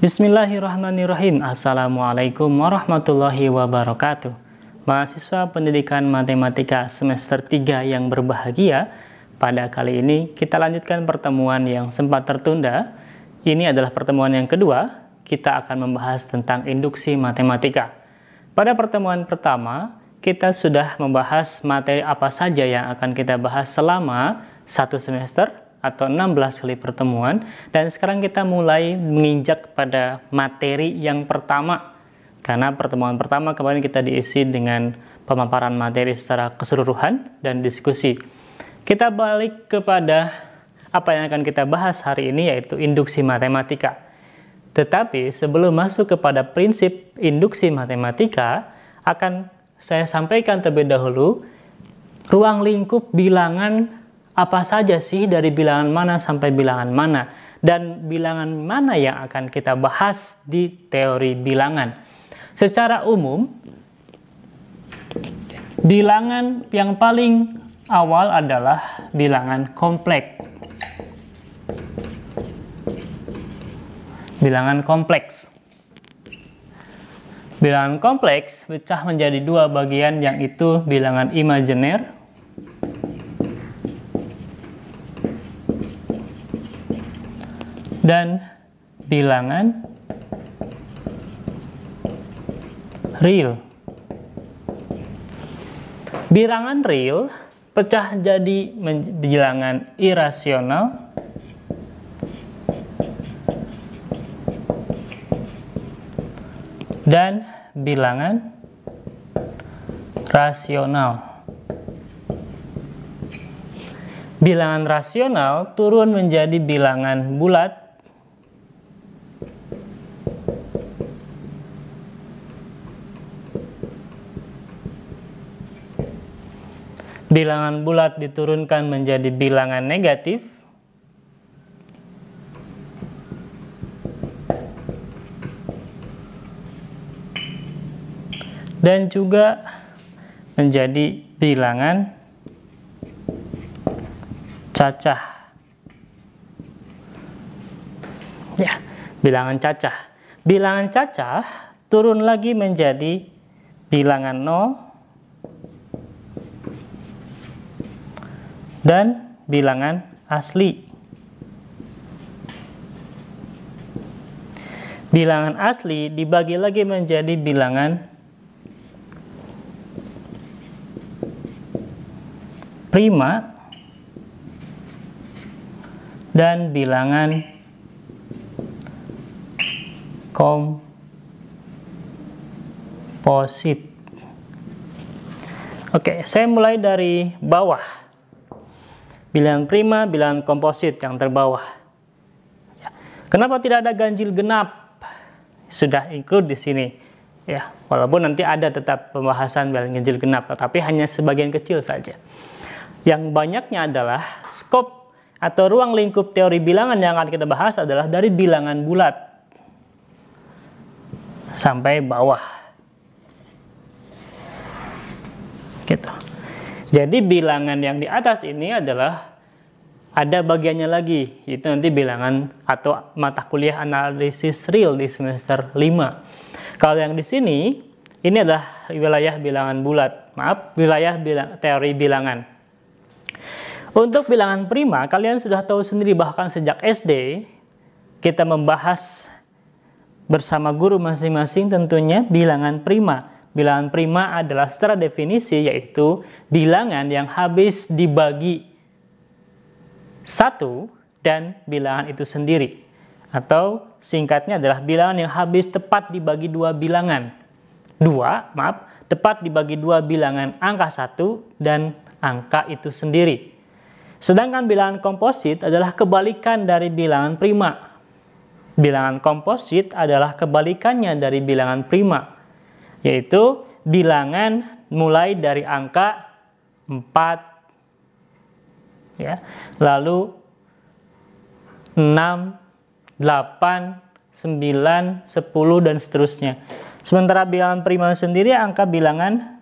Bismillahirrahmanirrahim. Assalamualaikum warahmatullahi wabarakatuh. Mahasiswa pendidikan matematika semester 3 yang berbahagia, pada kali ini kita lanjutkan pertemuan yang sempat tertunda. Ini adalah pertemuan yang kedua, kita akan membahas tentang induksi matematika. Pada pertemuan pertama, kita sudah membahas materi apa saja yang akan kita bahas selama satu semester atau 16 kali pertemuan, dan sekarang kita mulai menginjak pada materi yang pertama, karena pertemuan pertama kemarin kita diisi dengan pemaparan materi secara keseluruhan dan diskusi. Kita balik kepada apa yang akan kita bahas hari ini, yaitu induksi matematika. Tetapi sebelum masuk kepada prinsip induksi matematika, akan saya sampaikan terlebih dahulu ruang lingkup bilangan apa saja sih, dari bilangan mana sampai bilangan mana, dan bilangan mana yang akan kita bahas di teori bilangan. Secara umum, bilangan yang paling awal adalah bilangan kompleks. Bilangan kompleks. Bilangan kompleks pecah menjadi dua bagian, yaitu bilangan imajiner dan bilangan real. Bilangan real pecah jadi bilangan irasional dan bilangan rasional. Bilangan rasional turun menjadi bilangan bulat bilangan bulat diturunkan menjadi bilangan negatif, dan juga menjadi bilangan cacah. Ya, bilangan cacah. Bilangan cacah turun lagi menjadi bilangan 0 dan bilangan asli. Bilangan asli dibagi lagi menjadi bilangan prima dan bilangan komposit. Oke, saya mulai dari bawah. Bilangan prima, bilangan komposit yang terbawah. Ya. Kenapa tidak ada ganjil genap? Sudah include di sini. Ya, walaupun nanti ada tetap pembahasan bilangan ganjil genap, tapi hanya sebagian kecil saja. Yang banyaknya adalah skop atau ruang lingkup teori bilangan yang akan kita bahas adalah dari bilangan bulat sampai bawah. Gitu. Jadi bilangan yang di atas ini adalah ada bagiannya lagi, yaitu nanti bilangan atau mata kuliah analisis real di semester 5. Kalau yang di sini, ini adalah wilayah bilangan bulat. Maaf, wilayah teori bilangan. Untuk bilangan prima, kalian sudah tahu sendiri bahkan sejak SD, kita membahas bersama guru masing-masing tentunya bilangan prima. Bilangan prima adalah secara definisi yaitu bilangan yang habis dibagi 1 dan bilangan itu sendiri. Atau singkatnya adalah bilangan yang habis tepat dibagi dua bilangan. Tepat dibagi dua bilangan angka 1 dan angka itu sendiri. Sedangkan bilangan komposit adalah kebalikan dari bilangan prima. Bilangan komposit adalah kebalikannya dari bilangan prima, yaitu bilangan mulai dari angka 4, ya, lalu 6, 8, 9, 10, dan seterusnya. Sementara bilangan prima sendiri angka bilangan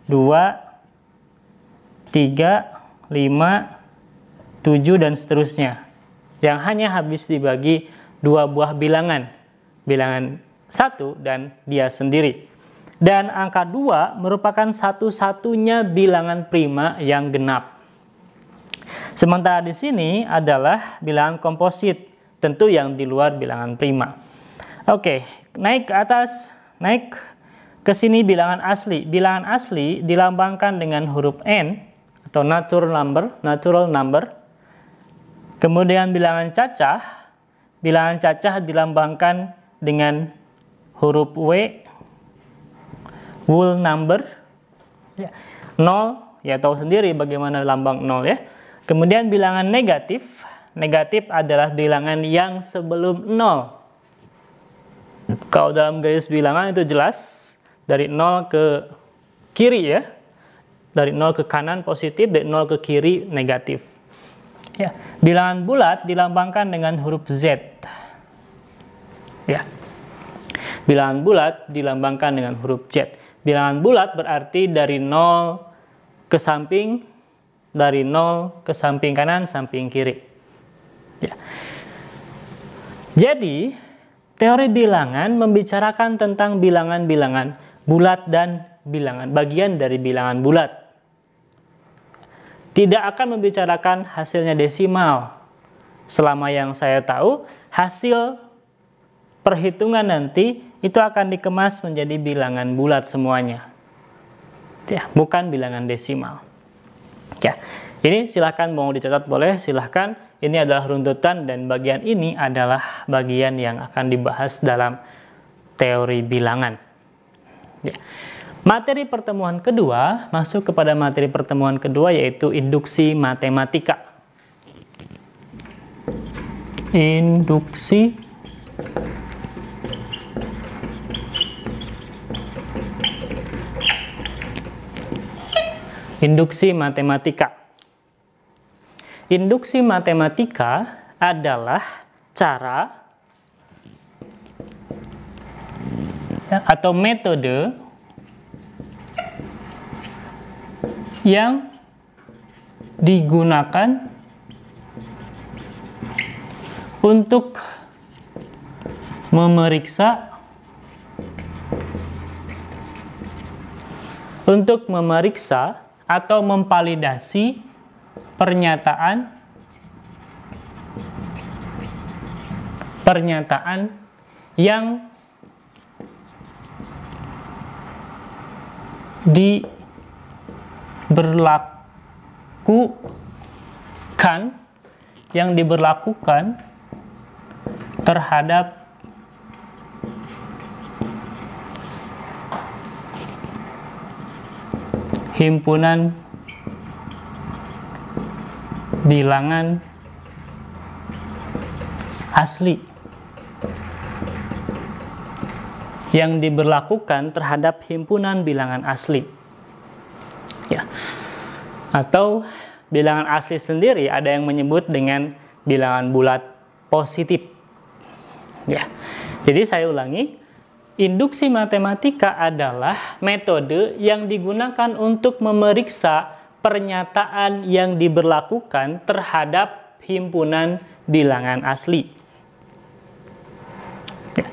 2, 3, 5, 7, dan seterusnya. Yang hanya habis dibagi dua buah bilangan. bilangan 1 dan dia sendiri. Dan angka 2 merupakan satu-satunya bilangan prima yang genap. Sementara di sini adalah bilangan komposit, tentu yang di luar bilangan prima. Oke, naik ke atas, naik ke sini bilangan asli. Bilangan asli dilambangkan dengan huruf N atau natural number. Kemudian bilangan cacah dilambangkan dengan huruf W, whole number. 0, ya tahu sendiri bagaimana lambang 0 ya. Kemudian bilangan negatif adalah bilangan yang sebelum 0. Kalau dalam garis bilangan itu jelas dari 0 ke kiri ya. Dari 0 ke kanan positif, dari 0 ke kiri negatif. Ya, bilangan bulat dilambangkan dengan huruf Z. Ya. Bilangan bulat dilambangkan dengan huruf Z. Bilangan bulat berarti dari 0 ke samping, dari 0 ke samping kanan, samping kiri. Ya. Jadi, teori bilangan membicarakan tentang bilangan-bilangan bulat dan bagian dari bilangan bulat. Tidak akan membicarakan hasilnya desimal. Selama yang saya tahu, hasil perhitungan nanti itu akan dikemas menjadi bilangan bulat semuanya. Ya, bukan bilangan desimal. Ya, ini silahkan mau dicatat boleh, silahkan. Ini adalah runtutan dan bagian ini adalah bagian yang akan dibahas dalam teori bilangan. Ya. Materi pertemuan kedua, masuk kepada materi pertemuan kedua yaitu induksi matematika. Induksi matematika. Induksi matematika adalah cara atau metode yang digunakan untuk memeriksa atau memvalidasi pernyataan yang diberlakukan terhadap himpunan bilangan asli, yang diberlakukan terhadap himpunan bilangan asli. Ya. Atau bilangan asli sendiri ada yang menyebut dengan bilangan bulat positif. Ya. Jadi saya ulangi, induksi matematika adalah metode yang digunakan untuk memeriksa pernyataan yang diberlakukan terhadap himpunan bilangan asli. Ya.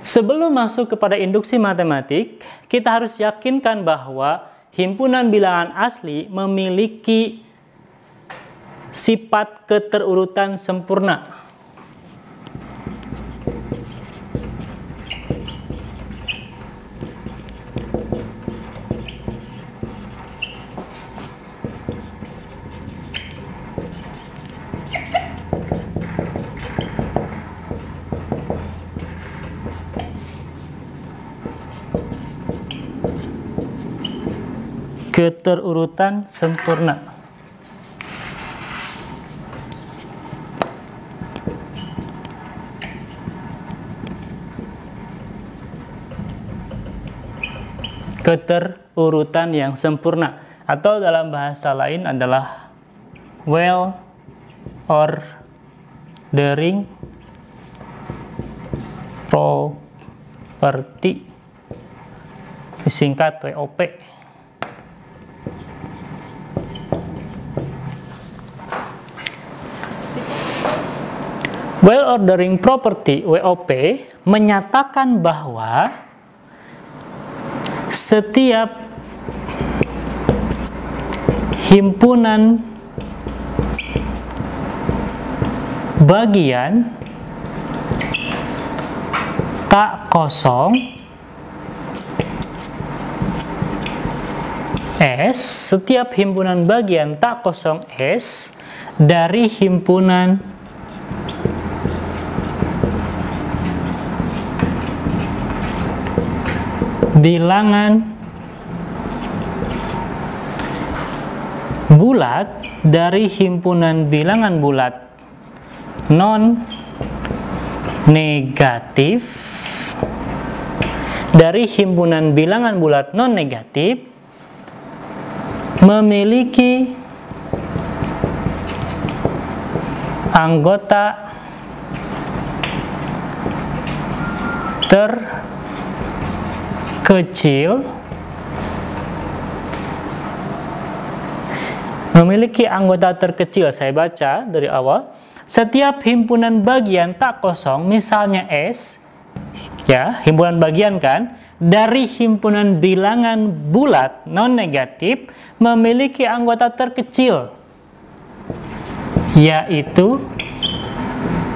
Sebelum masuk kepada induksi matematik, kita harus yakinkan bahwa himpunan bilangan asli memiliki sifat keterurutan sempurna. Keterurutan sempurna. Keterurutan yang sempurna, atau dalam bahasa lain adalah well ordering property, disingkat WOP. Well ordering property WOP menyatakan bahwa setiap himpunan bagian tak kosong S, setiap himpunan bagian tak kosong S dari himpunan bilangan bulat dari himpunan bilangan bulat non negatif dari himpunan bilangan bulat non negatif memiliki anggota terkecil saya baca dari awal, setiap himpunan bagian tak kosong, misalnya S, ya, himpunan bagian kan, dari himpunan bilangan bulat non-negatif memiliki anggota terkecil, yaitu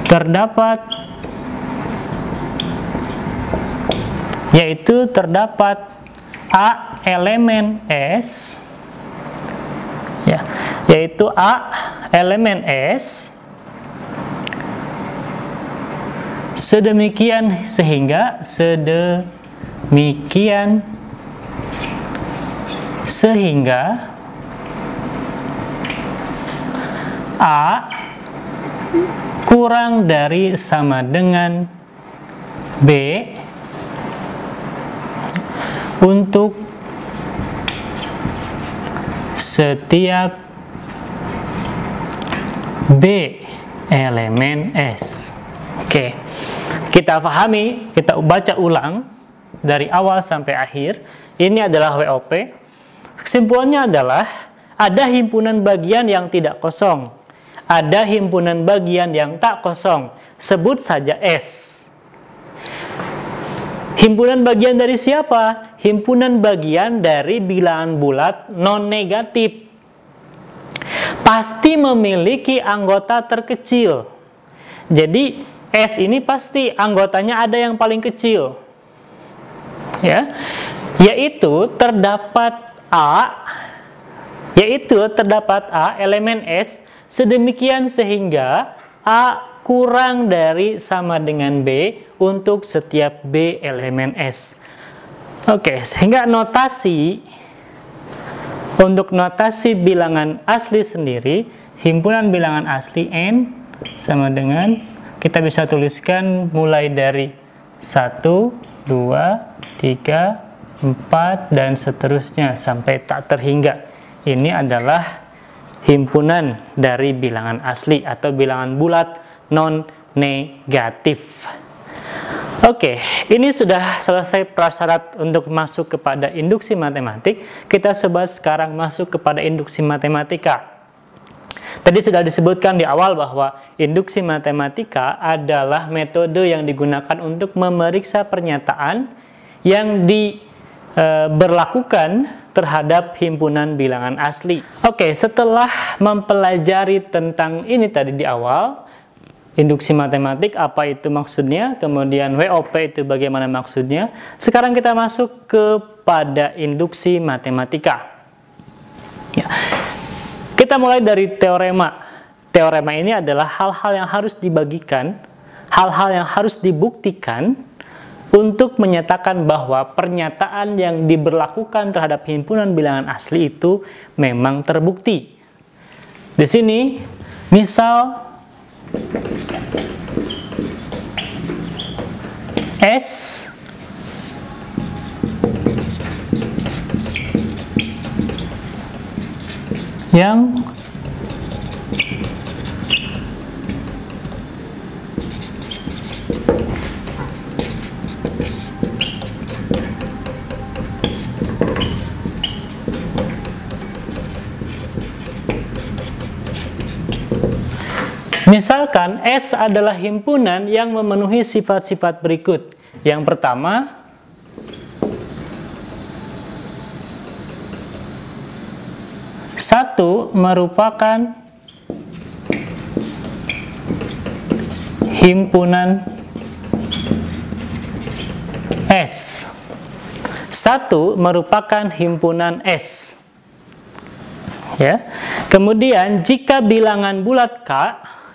terdapat A elemen S, ya, yaitu A elemen S sedemikian sehingga A kurang dari sama dengan B untuk setiap B elemen S. Oke, kita pahami, kita baca ulang dari awal sampai akhir. Ini adalah WOP. Kesimpulannya adalah ada himpunan bagian yang tidak kosong, ada himpunan bagian yang tak kosong, sebut saja S. Himpunan bagian dari siapa? Himpunan bagian dari bilangan bulat non-negatif. Pasti memiliki anggota terkecil. Jadi S ini pasti anggotanya ada yang paling kecil. Ya. Yaitu terdapat A elemen S sedemikian sehingga A kurang dari sama dengan B untuk setiap B elemen S. Oke, sehingga untuk notasi bilangan asli sendiri, himpunan bilangan asli N sama dengan, kita bisa tuliskan mulai dari 1, 2, 3, 4, dan seterusnya sampai tak terhingga. Ini adalah himpunan dari bilangan asli atau bilangan bulat non-negatif. Oke, ini sudah selesai prasyarat untuk masuk kepada induksi matematik. Kita coba sekarang masuk kepada induksi matematika. Tadi sudah disebutkan di awal bahwa induksi matematika adalah metode yang digunakan untuk memeriksa pernyataan yang diberlakukan terhadap himpunan bilangan asli. Oke, setelah mempelajari tentang ini tadi di awal, induksi matematik apa itu maksudnya, kemudian WOP itu bagaimana maksudnya, sekarang kita masuk kepada induksi matematika. Ya. Kita mulai dari teorema. Teorema ini adalah hal-hal yang harus dibagikan, hal-hal yang harus dibuktikan untuk menyatakan bahwa pernyataan yang diberlakukan terhadap himpunan bilangan asli itu memang terbukti. Di sini, misal S yang Misalkan S adalah himpunan yang memenuhi sifat-sifat berikut. Yang pertama, satu merupakan himpunan S. Satu merupakan himpunan S. Ya. Kemudian jika bilangan bulat K,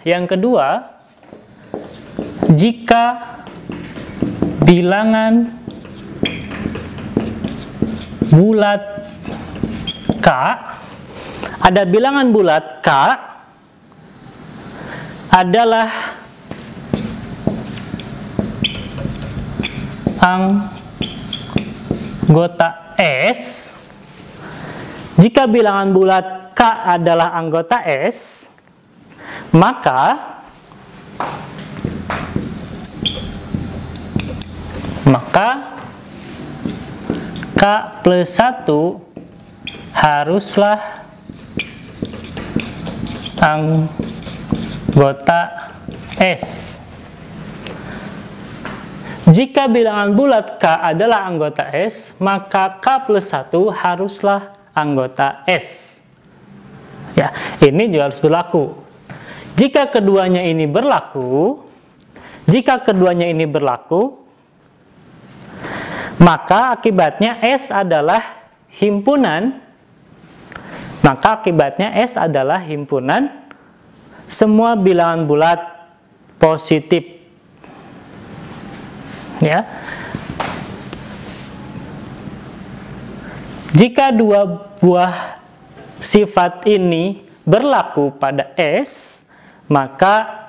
yang kedua, jika bilangan bulat K, ada bilangan bulat K adalah anggota S. Jika bilangan bulat K adalah anggota S, maka K plus 1 haruslah anggota S. Jika bilangan bulat K adalah anggota S, maka K plus 1 haruslah anggota S. Ya, ini juga harus berlaku. Jika keduanya ini berlaku, maka akibatnya S adalah himpunan, semua bilangan bulat positif. Ya. Jika dua buah sifat ini berlaku pada S, maka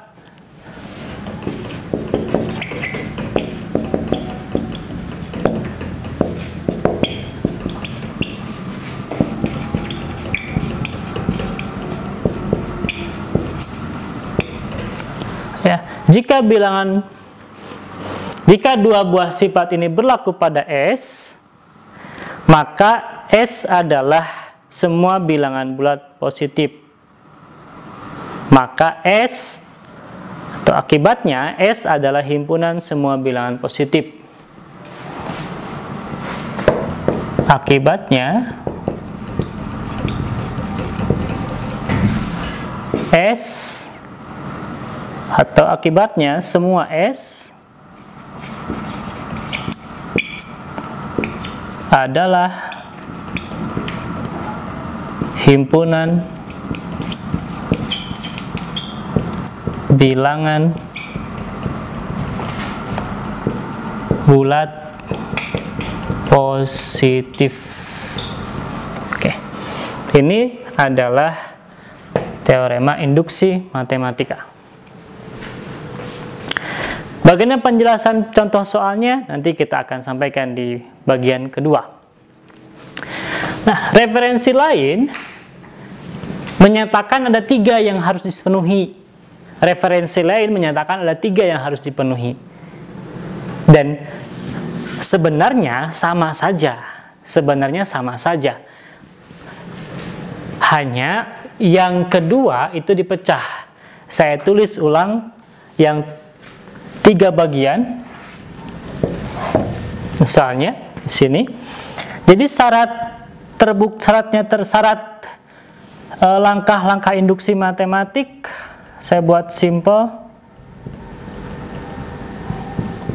jika dua buah sifat ini berlaku pada S, maka S adalah semua bilangan bulat positif. Maka S atau akibatnya S adalah himpunan semua bilangan positif. Akibatnya semua S adalah himpunan bilangan bulat positif. Oke. Ini adalah teorema induksi matematika. Bagaimana penjelasan contoh soalnya? Nanti kita akan sampaikan di bagian kedua. Nah, referensi lain menyatakan ada 3 yang harus dipenuhi. Dan sebenarnya sama saja. Hanya yang kedua itu dipecah. Saya tulis ulang yang 3 bagian. Misalnya di sini. Jadi langkah-langkah induksi matematik saya buat simple.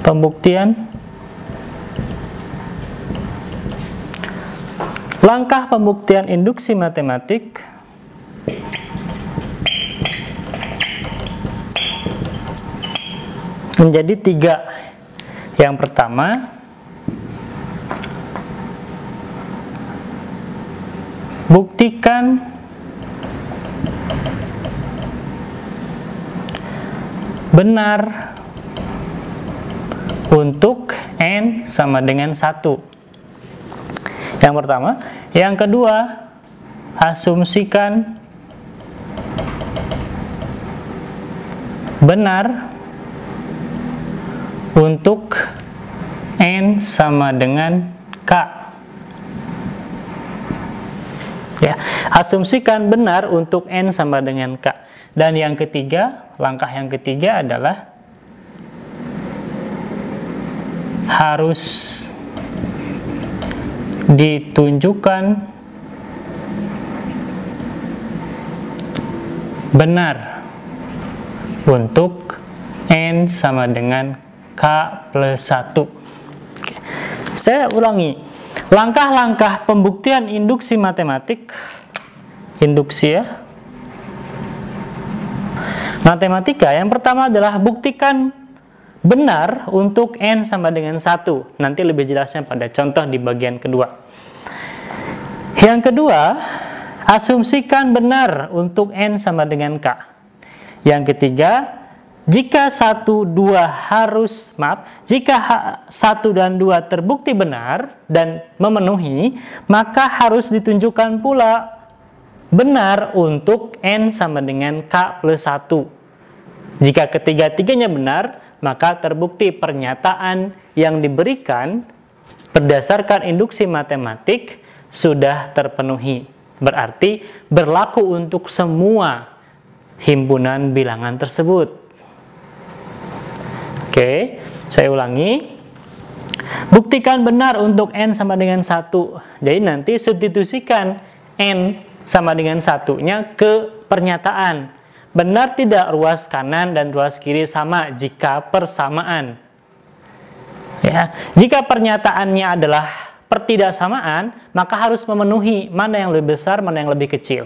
Pembuktian. Langkah pembuktian induksi matematik menjadi 3. Yang pertama, buktikan benar untuk N sama dengan 1. Yang pertama. Yang kedua, asumsikan benar untuk N sama dengan K. Ya, asumsikan benar untuk N sama dengan K. Dan yang ketiga, langkah yang ketiga adalah harus ditunjukkan benar untuk N sama dengan K plus 1. Oke. Saya ulangi, langkah-langkah pembuktian induksi matematik, induksi ya, matematika. Yang pertama adalah buktikan benar untuk N sama dengan 1. Nanti lebih jelasnya pada contoh di bagian kedua. Yang kedua, asumsikan benar untuk N sama dengan K. Yang ketiga, jika 1 dan 2 terbukti benar dan memenuhi, maka harus ditunjukkan pula benar untuk N sama dengan K plus 1. Jika ketiga-tiganya benar, maka terbukti pernyataan yang diberikan berdasarkan induksi matematik sudah terpenuhi. Berarti berlaku untuk semua himpunan bilangan tersebut. Oke, saya ulangi. Buktikan benar untuk N sama dengan 1. Jadi nanti substitusikan N sama dengan 1-nya ke pernyataan. Benar tidak ruas kanan dan ruas kiri sama jika persamaan. Ya, jika pernyataannya adalah pertidaksamaan, maka harus memenuhi mana yang lebih besar, mana yang lebih kecil.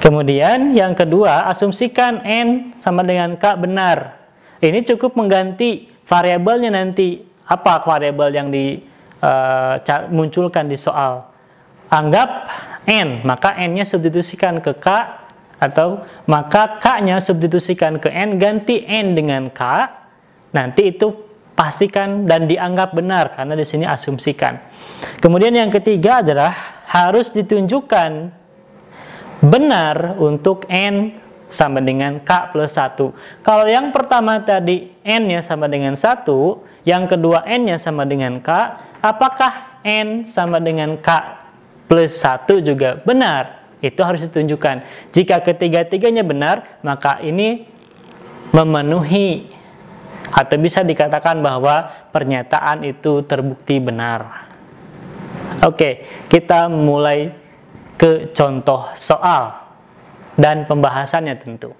Kemudian yang kedua, asumsikan N sama dengan K benar. Ini cukup mengganti variabelnya nanti. Apa variabel yang dimunculkan di soal? Anggap N, maka N-nya substitusikan ke K, atau maka K-nya substitusikan ke N, ganti N dengan K. Nanti itu pastikan dan dianggap benar, karena di sini asumsikan. Kemudian yang ketiga adalah harus ditunjukkan benar untuk N sama dengan K plus 1. Kalau yang pertama tadi N-nya sama dengan 1, yang kedua N-nya sama dengan K, apakah N sama dengan K plus 1 juga benar? Itu harus ditunjukkan. Jika ketiga-tiganya benar, maka ini memenuhi, atau bisa dikatakan bahwa pernyataan itu terbukti benar. Oke, kita mulai ke contoh soal dan pembahasannya tentu.